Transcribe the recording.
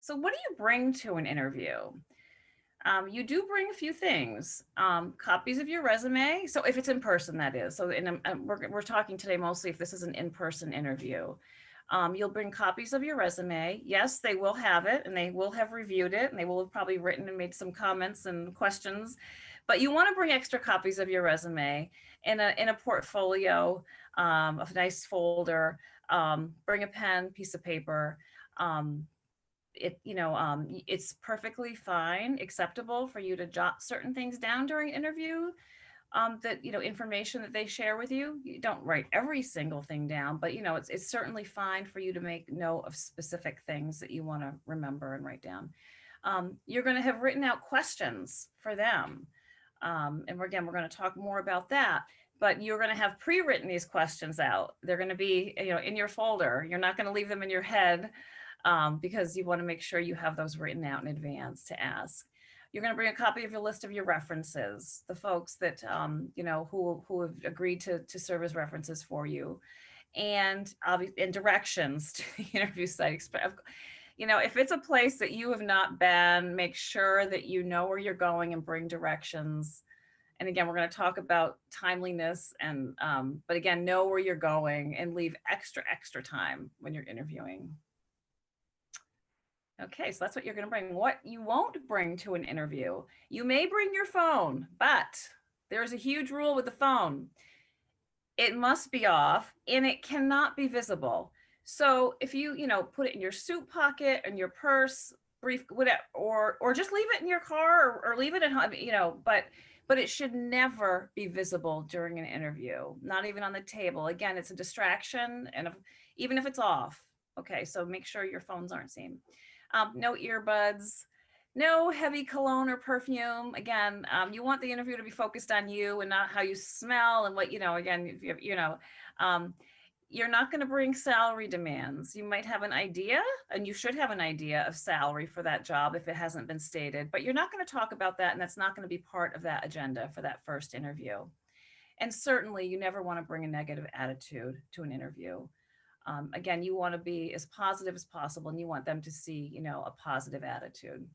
So what do you bring to an interview? You do bring a few things, copies of your resume. So if it's in person, that is. So we're talking today mostly if this is an in-person interview. You'll bring copies of your resume. Yes, they will have it and they will have reviewed it and they will have probably written and made some comments and questions. But you want to bring extra copies of your resume in a portfolio, a nice folder. Bring a pen, piece of paper. Um, it's perfectly fine, acceptable for you to jot certain things down during interview, that information that they share with you. You don't write every single thing down, but it's certainly fine for you to make note of specific things that you want to remember and write down. You're going to have written out questions for them, and again, we're going to talk more about that. But you're going to have pre-written these questions out. They're going to be in your folder. You're not going to leave them in your head, because you want to make sure you have those written out in advance to ask. You're going to bring a copy of your list of your references, the folks that who have agreed to serve as references for you, and directions to the interview site. If it's a place that you have not been, make sure that you know where you're going and bring directions. And again, we're going to talk about timeliness but again, know where you're going and leave extra time when you're interviewing. Okay, so that's what you're going to bring. What you won't bring to an interview, you may bring your phone, but there's a huge rule with the phone. It must be off and it cannot be visible. So if you put it in your suit pocket and your purse, brief, whatever, or just leave it in your car or leave it at home, but it should never be visible during an interview, not even on the table. Again, it's a distraction, and even if it's off. Okay, so make sure your phones aren't seen. No earbuds, no heavy cologne or perfume. Again, you want the interview to be focused on you and not how you smell and what, again, if um, you're not going to bring salary demands. You might have an idea, and you should have an idea of salary for that job if it hasn't been stated, but you're not going to talk about that, and that's not going to be part of that agenda for that first interview. And certainly, you never want to bring a negative attitude to an interview. Again, you want to be as positive as possible, and you want them to see, a positive attitude.